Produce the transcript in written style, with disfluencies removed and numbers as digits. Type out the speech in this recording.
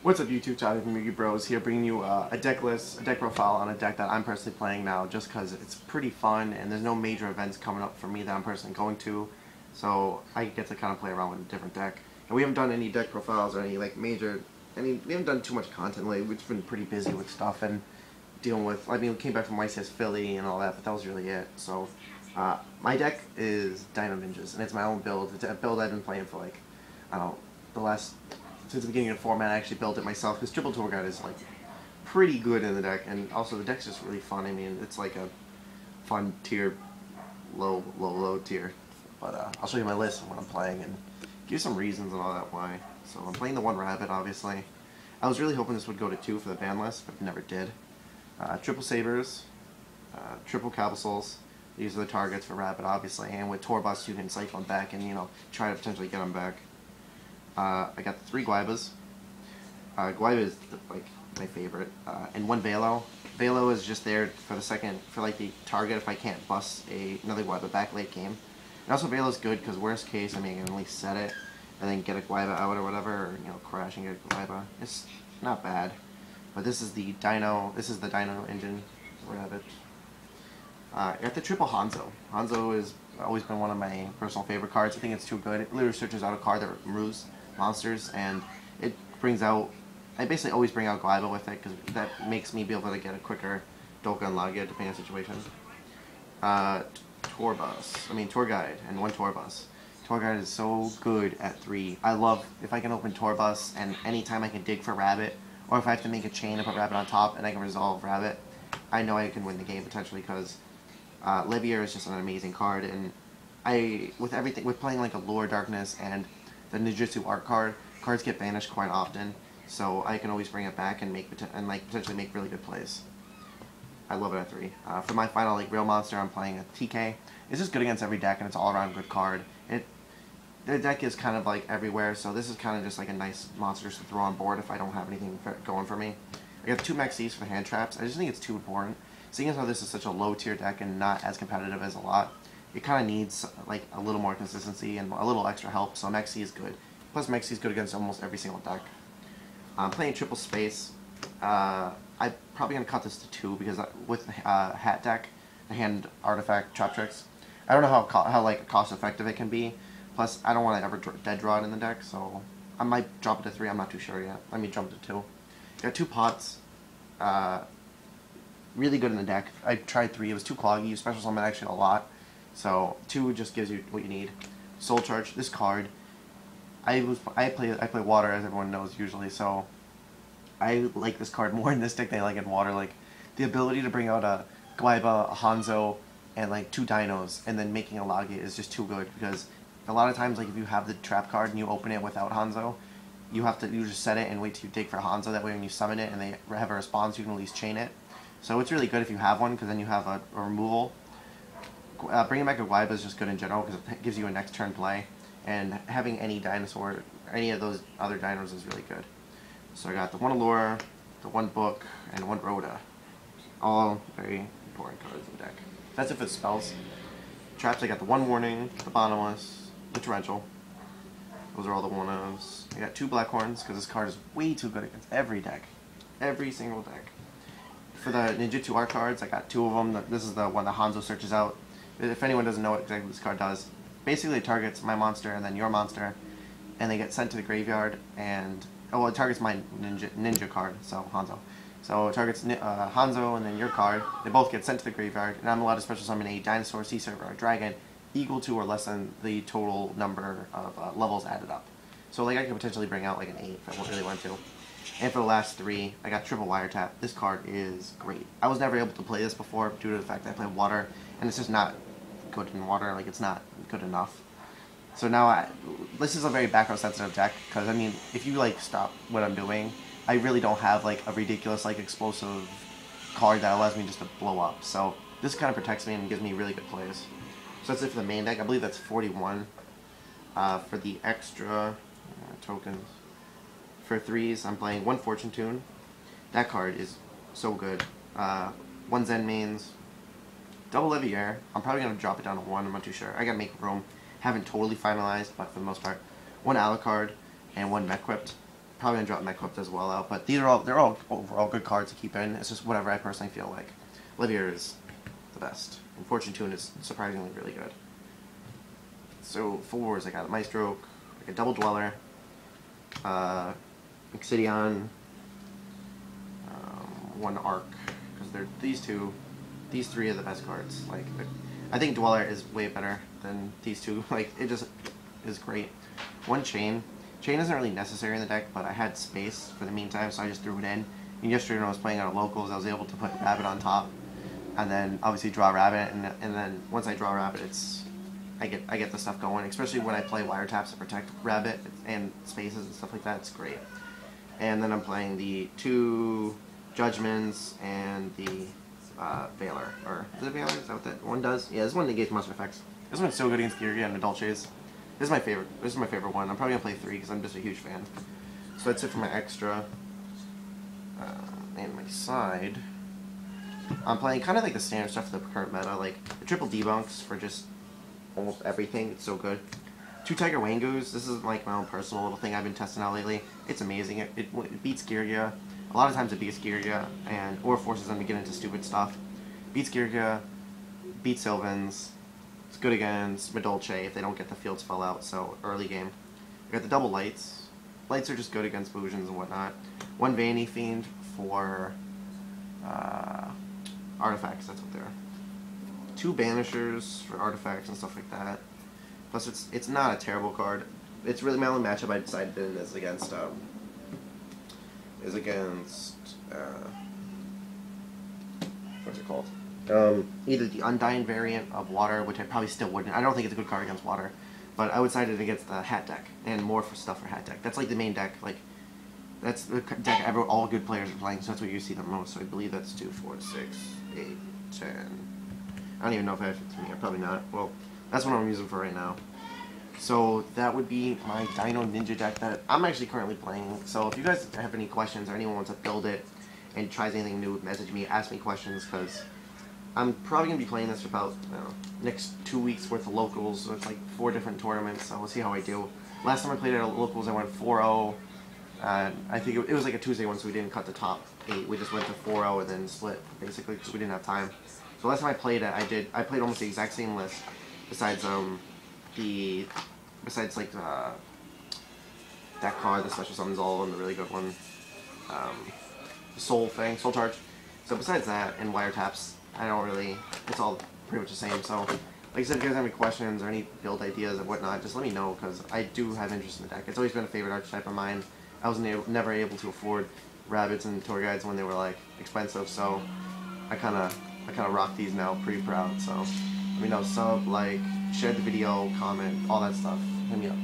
What's up, YouTube? Charlie from Yugi Bros here, bringing you a deck list, a deck profile on a deck that I'm personally playing now, just because it's pretty fun and there's no major events coming up for me that I'm personally going to, so I get to kind of play around with a different deck. And we haven't done any deck profiles or any we haven't done too much content lately. We've been pretty busy with stuff and dealing with. I mean, we came back from YCS Philly and all that, but that was really it. So my deck is Dino Ninjas, and it's my own build. It's a build I've been playing for like, I don't know, since the beginning of the format. I actually built it myself because Triple Tour Guide is like pretty good in the deck, and also the deck's just really fun. I mean, it's like a fun tier, low tier. But I'll show you my list of what I'm playing and give you some reasons and all that why. So I'm playing the one Rabbit, obviously. I was really hoping this would go to 2 for the ban list, but it never did. Triple Sabers, triple Cabasouls. These are the targets for Rabbit, obviously, and with Torbus you can cycle them back and, you know, try to potentially get them back. I got the 3 Guaibas. Guaiba is like my favorite, and 1 Velo. Velo is just there for the target if I can't bust another Guaiba back late game. And also Velo's good because worst case, I mean, I can at least set it and then get a Guaiba out or whatever, or, you know, crash and get a Guaiba. It's not bad. But this is the Dino engine Rabbit. I got the triple Hanzo. Hanzo has always been one of my personal favorite cards. I think it's too good. It literally searches out a card that removes monsters, and it brings out. I basically always bring out Guaiba with it because that makes me be able to get a quicker Doka and Lagia depending on the situation. Tour Guide, and 1 Torbus. Tour Guide is so good at 3. I love if I can open Torbus, and anytime I can dig for Rabbit, or if I have to make a chain and put Rabbit on top and I can resolve Rabbit, I know I can win the game potentially because Levier is just an amazing card, and with playing like Allure, Darkness, and the Ninjutsu art card, cards get banished quite often, so I can always bring it back and potentially make really good plays. I love it at 3. For my final real monster, I'm playing a TK. It's just good against every deck, and it's all around good card. The deck is kind of like everywhere, so this is kind of just like a nice monster to throw on board if I don't have anything going for me. I got 2 Mexis for hand traps. I just think it's too important. Seeing as how this is such a low tier deck and not as competitive as a lot, it kind of needs like a little more consistency and a little extra help, so Mexi is good. Plus Mexi is good against almost every single deck. I'm playing triple space. I'm probably going to cut this to 2 because with Hat deck, the hand artifact trap tricks, I don't know how cost effective it can be. Plus, I don't want to ever dead draw it in the deck, so I might drop it to 3. I'm not too sure yet. Let me jump to 2. Got 2 pots. Really good in the deck. I tried 3. It was too cloggy. You special summon actually a lot. So 2 just gives you what you need. Soul Charge. This card. I play water, as everyone knows usually. So I like this card more in this deck than I like in water. Like the ability to bring out a Guaiba, a Hanzo, and like 2 Dinos, and then making a Lagia is just too good because a lot of times, like if you have the trap card and you open it without Hanzo, you just set it and wait till you dig for Hanzo. That way, when you summon it and they have a response, you can at least chain it. So it's really good if you have one because then you have a removal. Bringing back a Guaiba is just good in general because it gives you a next turn play, and having any dinosaur, any of those other dinos is really good. So I got the 1 Allure, the 1 Book, and 1 Rhoda. All very important cards in the deck. That's it for the spells. Traps, I got the 1 Warning, the Bottomless, the Torrential. Those are all the 1-0s. I got 2 Blackhorns because this card is way too good against every deck. Every single deck. For the Ninjutsu art cards, I got 2 of them. This is the one that Hanzo searches out. If anyone doesn't know what exactly this card does, basically it targets my monster and then your monster, and they get sent to the graveyard, and it targets my ninja card, so Hanzo. So it targets Hanzo and then your card. They both get sent to the graveyard, and I'm allowed to special summon a dinosaur, sea server, or dragon equal to or less than the total number of levels added up. So like I could potentially bring out like an 8 if I really want to. And for the last 3, I got triple Wiretap. This card is great. I was never able to play this before due to the fact that I play water, and it's just not good in water. Like it's not good enough. So now this is a very background sensitive deck because I mean if you like stop what I'm doing, I really don't have like a ridiculous like explosive card that allows me just to blow up. So this kind of protects me and gives me really good plays. So that's it for the main deck. I believe that's 41. For the extra tokens, for 3s, I'm playing 1 Fortune Tune. That card is so good. 1 Zen Mains, double Levier. I'm probably going to drop it down to 1. I'm not too sure. I got to make room. Haven't totally finalized, but for the most part. 1 Alucard and 1 Mequip. probably gonna drop Mech Whip as well out. But they're all overall good cards to keep in. It's just whatever I personally feel like. Livier is the best, and Fortune Tune is surprisingly really good. So fours, I got Maestro, like a Double Dweller, Excidion, one Arc, because they're these three are the best cards. Like, I think Dweller is way better than these two. Like, it just is great. One Chain. Chain isn't really necessary in the deck, but I had space for the meantime, so I just threw it in. And yesterday when I was playing out of locals, I was able to put Rabbit on top, and then obviously draw Rabbit, and then once I draw Rabbit, I get the stuff going. Especially when I play wiretaps to protect Rabbit and spaces and stuff like that. It's great. And then I'm playing the 2 Judgments and the Veiler. Or is it Veiler? Is that what that one does? Yeah, this one negates monster effects. This one's so good against Giria and Adulches. This is my favorite. This is my favorite one. I'm probably gonna play 3 because I'm just a huge fan. So that's it for my extra. And my side, I'm playing kind of like the standard stuff for the current meta, like the triple debunks for just almost everything. It's so good. 2 Tiger Wangoos. This is like my own personal little thing I've been testing out lately. It's amazing. It beats Giria. A lot of times it beats Giria or forces them to get into stupid stuff. Beats Giria, beats Sylvans. It's good against Medolce if they don't get the field spell out, so early game. We got the double lights. Lights are just good against Bujins and whatnot. 1 Vanity Fiend for artifacts, that's what they're. 2 Banishers for artifacts and stuff like that. Plus it's not a terrible card. It's really my only matchup I decided in is against what's it called? Either the Undying variant of Water, which I probably still wouldn't. I don't think it's a good card against Water, but I would side it against the Hat deck and more for stuff for Hat deck. That's like the main deck. Like that's the deck all good players are playing. So that's what you see the most. So I believe that's 2, 4, 6, 8, 10. I don't even know if I have 15 here. Probably not. Well, that's what I'm using for right now. So that would be my Dino Ninja deck that I'm actually currently playing. So if you guys have any questions or anyone wants to build it and tries anything new, message me, ask me questions, because I'm probably going to be playing this for about next 2 weeks worth of locals. So it's like 4 different tournaments, so we'll see how I do. Last time I played at locals, I went 4-0. I think it was like a Tuesday one, so we didn't cut the top 8. We just went to 4-0 and then split, basically, because we didn't have time. So last time I played it, I played almost the exact same list, besides like that card, the special summons all, and the really good one, Soul Charge. So besides that and wiretaps, I don't really. It's all pretty much the same. So, like I said, if you guys have any questions or any build ideas or whatnot, just let me know, because I do have interest in the deck. It's always been a favorite archetype of mine. I was never able to afford rabbits and tour guides when they were like expensive, so I kind of rock these now, pretty proud. So let me know, sub, like, share the video, comment, all that stuff. Hit me up.